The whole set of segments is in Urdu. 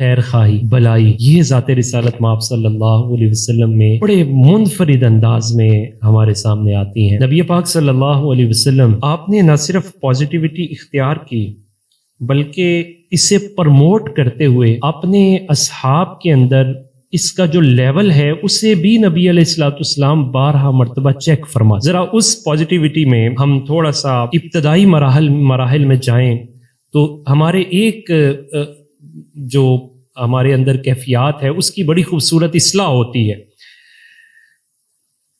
خیر خواہی، بلائی، یہ ذات رسالت مآب صلی اللہ علیہ وسلم میں بڑے منفرد انداز میں ہمارے سامنے آتی ہیں۔ نبی پاک صلی اللہ علیہ وسلم آپ نے نہ صرف پازیٹیوٹی اختیار کی بلکہ اسے پرموٹ کرتے ہوئے اپنے اصحاب کے اندر اس کا جو لیول ہے اسے بھی نبی علیہ الصلوۃ والسلام بارہا مرتبہ چیک فرما۔ ذرا اس پازیٹیوٹی میں ہم تھوڑا سا ابتدائی مراحل میں جائیں تو ہمارے ایک جو ہمارے اندر کیفیات ہے اس کی بڑی خوبصورت اصلاح ہوتی ہے۔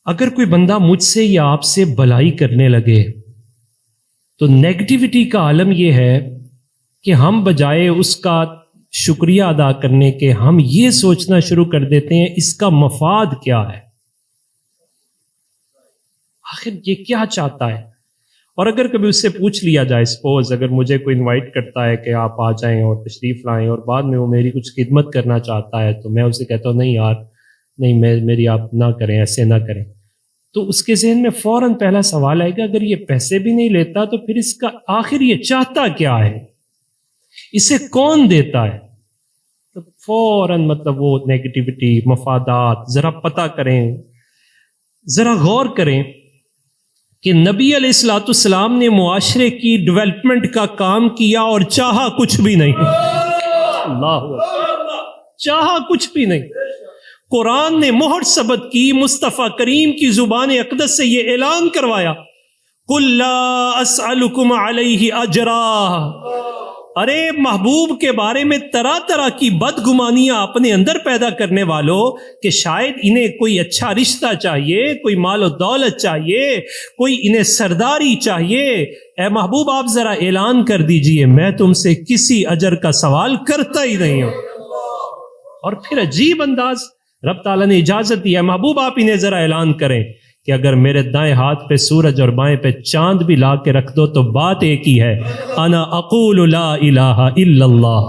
اگر کوئی بندہ مجھ سے یا آپ سے بلائی کرنے لگے تو نیگیٹیوٹی کا عالم یہ ہے کہ ہم بجائے اس کا شکریہ ادا کرنے کے ہم یہ سوچنا شروع کر دیتے ہیں اس کا مفاد کیا ہے، آخر یہ کیا چاہتا ہے۔ اور اگر کبھی اس سے پوچھ لیا جائے، سپوز اگر مجھے کوئی انوائٹ کرتا ہے کہ آپ آ جائیں اور تشریف لائیں اور بعد میں وہ میری کچھ خدمت کرنا چاہتا ہے تو میں اسے کہتا ہوں نہیں یار نہیں، میری آپ نہ کریں، ایسے نہ کریں، تو اس کے ذہن میں فوراً پہلا سوال آئے گا اگر یہ پیسے بھی نہیں لیتا تو پھر اس کا آخر یہ چاہتا کیا ہے، اسے کون دیتا ہے؟ تو فوراً مطلب وہ نیگیٹیوٹی، مفادات، ذرا پتہ کریں، ذرا غور کریں کہ نبی علیہ الصلوۃ والسلام نے معاشرے کی ڈیولپمنٹ کا کام کیا اور چاہا کچھ بھی نہیں، اللہ چاہا کچھ بھی نہیں۔ قرآن نے مہر ثبت کی، مصطفیٰ کریم کی زبان اقدس سے یہ اعلان کروایا قُلْ لَا أَسْأَلُكُمْ عَلَيْهِ أَجْرًا۔ ارے محبوب کے بارے میں طرح طرح کی بدگمانیاں اپنے اندر پیدا کرنے والوں کہ شاید انہیں کوئی اچھا رشتہ چاہیے، کوئی مال و دولت چاہیے، کوئی انہیں سرداری چاہیے، اے محبوب آپ ذرا اعلان کر دیجئے میں تم سے کسی اجر کا سوال کرتا ہی نہیں ہوں۔ اور پھر عجیب انداز رب تعالیٰ نے اجازت دی ہے محبوب آپ انہیں ذرا اعلان کریں کہ اگر میرے دائیں ہاتھ پہ سورج اور بائیں پہ چاند بھی لا کے رکھ دو تو بات ایک ہی ہے، انا اقول لا الہ الا اللہ۔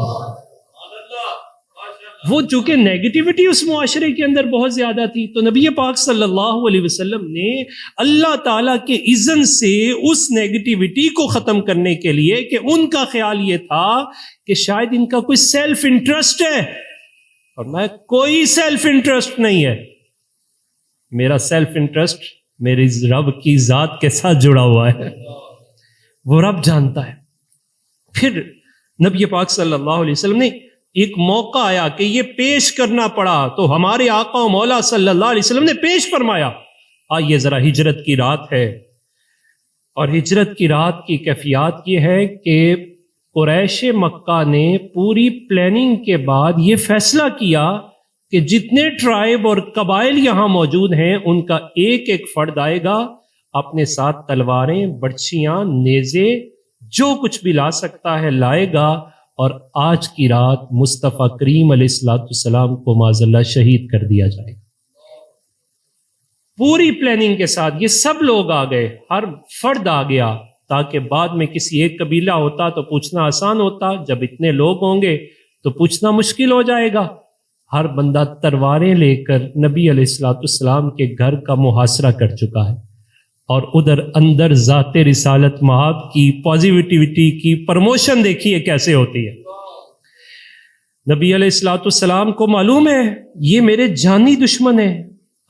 وہ چونکہ نیگیٹیوٹی اس معاشرے کے اندر بہت زیادہ تھی تو نبی پاک صلی اللہ علیہ وسلم نے اللہ تعالیٰ کے اذن سے اس نیگیٹیوٹی کو ختم کرنے کے لیے کہ ان کا خیال یہ تھا کہ شاید ان کا کوئی سیلف انٹرسٹ ہے، اور میں کوئی سیلف انٹرسٹ نہیں ہے، میرا سیلف انٹرسٹ میری رب کی ذات کے ساتھ جڑا ہوا ہے، وہ رب جانتا ہے۔ پھر نبی پاک صلی اللہ علیہ وسلم نے ایک موقع آیا کہ یہ پیش کرنا پڑا تو ہمارے آقا و مولا صلی اللہ علیہ وسلم نے پیش فرمایا آئیے ذرا ہجرت کی رات ہے، اور ہجرت کی رات کی کیفیات یہ ہے کہ قریش مکہ نے پوری پلاننگ کے بعد یہ فیصلہ کیا کہ جتنے ٹرائب اور قبائل یہاں موجود ہیں ان کا ایک ایک فرد آئے گا، اپنے ساتھ تلواریں، برچیاں، نیزے، جو کچھ بھی لا سکتا ہے لائے گا، اور آج کی رات مصطفیٰ کریم علیہ الصلوۃ والسلام کو معاذ اللہ شہید کر دیا جائے گا۔ پوری پلاننگ کے ساتھ یہ سب لوگ آ گئے، ہر فرد آ گیا، تاکہ بعد میں کسی ایک قبیلہ ہوتا تو پوچھنا آسان ہوتا، جب اتنے لوگ ہوں گے تو پوچھنا مشکل ہو جائے گا۔ ہر بندہ تلواریں لے کر نبی علیہ الصلوۃ والسلام کے گھر کا محاصرہ کر چکا ہے، اور ادھر اندر ذات رسالت مآب کی پازیٹیوٹی کی پروموشن دیکھیے کیسے ہوتی ہے۔ نبی علیہ الصلوۃ والسلام کو معلوم ہے یہ میرے جانی دشمن ہے،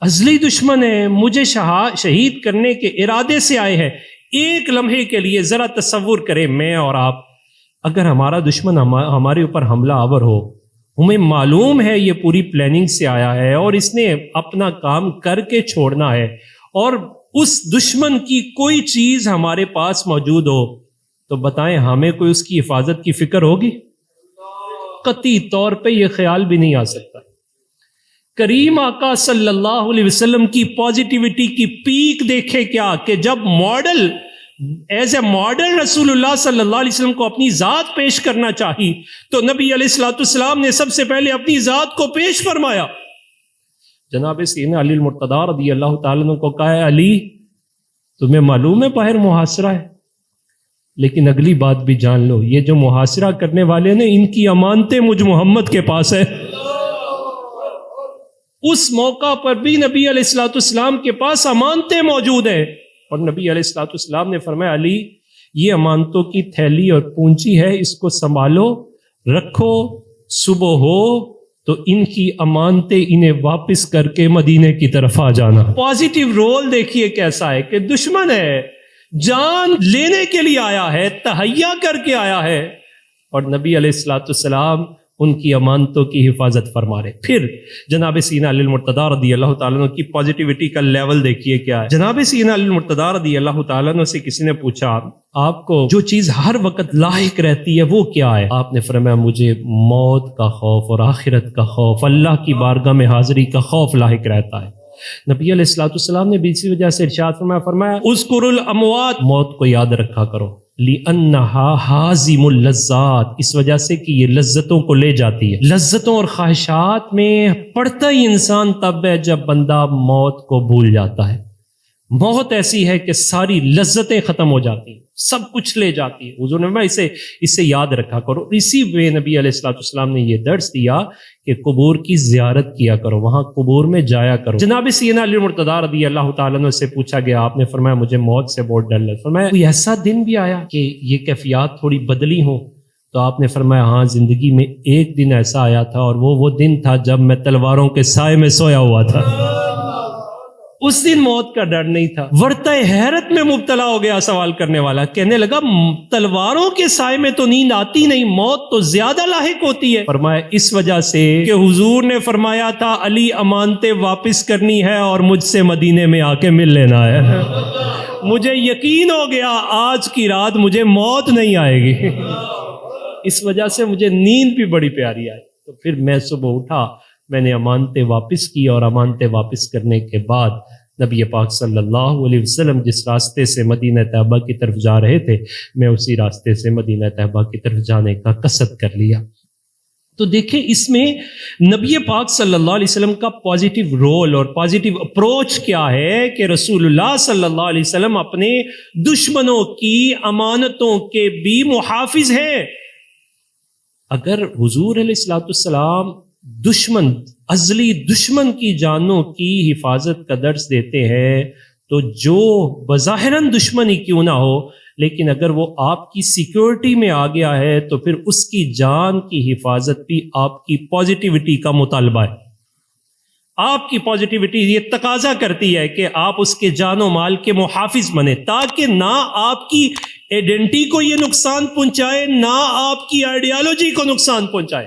ازلی دشمن ہے، مجھے شہید کرنے کے ارادے سے آئے ہیں۔ ایک لمحے کے لیے ذرا تصور کریں میں اور آپ، اگر ہمارا دشمن ہمارے اوپر حملہ آور ہو، ہمیں معلوم ہے یہ پوری پلاننگ سے آیا ہے اور اس نے اپنا کام کر کے چھوڑنا ہے، اور اس دشمن کی کوئی چیز ہمارے پاس موجود ہو تو بتائیں ہمیں کوئی اس کی حفاظت کی فکر ہوگی؟ قطعی طور پہ یہ خیال بھی نہیں آ سکتا۔ کریم آقا صلی اللہ علیہ وسلم کی پازیٹیوٹی کی پیک دیکھے کیا کہ جب ماڈل ایز اے ماڈل رسول اللہ صلی اللہ علیہ وسلم کو اپنی ذات پیش کرنا چاہی تو نبی علیہ الصلوۃ والسلام نے سب سے پہلے اپنی ذات کو پیش فرمایا۔ جناب سیدنا علی المرتضیٰ رضی اللہ تعالیٰ عنہ کو کہا ہے علی تمہیں معلوم ہے باہر محاصرہ ہے، لیکن اگلی بات بھی جان لو، یہ جو محاصرہ کرنے والے نے ان کی امانتیں مجھ محمد کے پاس ہے۔ اس موقع پر بھی نبی علیہ الصلوۃ والسلام کے پاس امانتیں موجود ہیں، اور نبی علیہ الصلوۃ والسلام نے فرمایا علی یہ امانتوں کی تھیلی اور پونجی ہے، اس کو سنبھالو، رکھو، صبح ہو تو ان کی امانتیں انہیں واپس کر کے مدینے کی طرف آ جانا. پازیٹیو رول دیکھیے کیسا ہے کہ دشمن ہے، جان لینے کے لیے آیا ہے، تہیا کر کے آیا ہے، اور نبی علیہ الصلوۃ والسلام ان کی امانتوں کی حفاظت فرما رہے. پھر جناب سیدنا علی المرتضیٰ رضی اللہ تعالیٰ عنہ کی پازیٹیوٹی کا لیول دیکھیے کیا ہے. جناب سیدنا علی المرتضیٰ رضی اللہ تعالیٰ عنہ سے کسی نے پوچھا آپ کو جو چیز ہر وقت لاحق رہتی ہے وہ کیا ہے؟ آپ نے فرمایا مجھے موت کا خوف اور آخرت کا خوف، اللہ کی بارگاہ میں حاضری کا خوف لاحق رہتا ہے. نبی علیہ الصلوۃ والسلام نے بھی اسی وجہ سے ارشاد فرمایا اذکروا الاموات، موت کو یاد رکھا کرو، لِأَنَّهَا حَازِمُ اللَّذَّاتِ، اس وجہ سے کہ یہ لذتوں کو لے جاتی ہے. لذتوں اور خواہشات میں پڑتا ہی انسان تب ہے جب بندہ موت کو بھول جاتا ہے. موت ایسی ہے کہ ساری لذتیں ختم ہو جاتی ہیں، سب کچھ لے جاتی ہے. حضور نے فرمایا اسے یاد رکھا کرو. اسی وے نبی علیہ الصلوۃ والسلام نے یہ درس دیا کہ قبور کی زیارت کیا کرو، وہاں قبور میں جایا کرو. جناب سیدنا علی المرتضیٰ رضی اللہ تعالیٰ عنہ سے پوچھا گیا، آپ نے فرمایا مجھے موت سے بہت ڈر لگتا. فرمایا کوئی ایسا دن بھی آیا کہ یہ کیفیات تھوڑی بدلی ہوں؟ تو آپ نے فرمایا ہاں، زندگی میں ایک دن ایسا آیا تھا، اور وہ دن تھا جب میں تلواروں کے سائے میں سویا ہوا تھا. اس دن موت کا ڈر نہیں تھا. ورطہ حیرت میں مبتلا ہو گیا سوال کرنے والا، کہنے لگا تلواروں کے سائے میں تو نیند آتی نہیں، موت تو زیادہ لاحق ہوتی ہے. فرمایا اس وجہ سے کہ حضور نے فرمایا تھا علی امانتیں واپس کرنی ہے اور مجھ سے مدینے میں آ کے مل لینا ہے. مجھے یقین ہو گیا آج کی رات مجھے موت نہیں آئے گی. اس وجہ سے مجھے نیند بھی بڑی پیاری آئی. تو پھر میں صبح اٹھا، میں نے امانتیں واپس کی، اور امانتیں واپس کرنے کے بعد نبی پاک صلی اللہ علیہ وسلم جس راستے سے مدینہ طیبہ کی طرف جا رہے تھے، میں اسی راستے سے مدینہ طیبہ کی طرف جانے کا قصد کر لیا. تو دیکھیں اس میں نبی پاک صلی اللہ علیہ وسلم کا پازیٹیو رول اور پازیٹیو اپروچ کیا ہے کہ رسول اللہ صلی اللہ علیہ وسلم اپنے دشمنوں کی امانتوں کے بھی محافظ ہیں. اگر حضور علیہ الصلوۃ والسلام ازلی دشمن کی جانوں کی حفاظت کا درس دیتے ہیں، تو جو بظاہراً دشمن ہی کیوں نہ ہو، لیکن اگر وہ آپ کی سیکیورٹی میں آ گیا ہے تو پھر اس کی جان کی حفاظت بھی آپ کی پازیٹیوٹی کا مطالبہ ہے. آپ کی پازیٹیوٹی یہ تقاضا کرتی ہے کہ آپ اس کے جان و مال کے محافظ بنیں، تاکہ نہ آپ کی ایڈنٹی کو یہ نقصان پہنچائے، نہ آپ کی آئیڈیالوجی کو نقصان پہنچائے.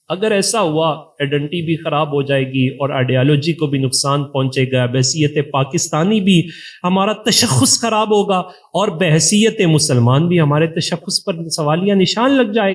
اگر ایسا ہوا ایڈنٹی بھی خراب ہو جائے گی اور آئیڈیالوجی کو بھی نقصان پہنچے گا، بحیثیت پاکستانی بھی ہمارا تشخص خراب ہوگا، اور بحیثیت مسلمان بھی ہمارے تشخص پر سوالیہ نشان لگ جائے گا.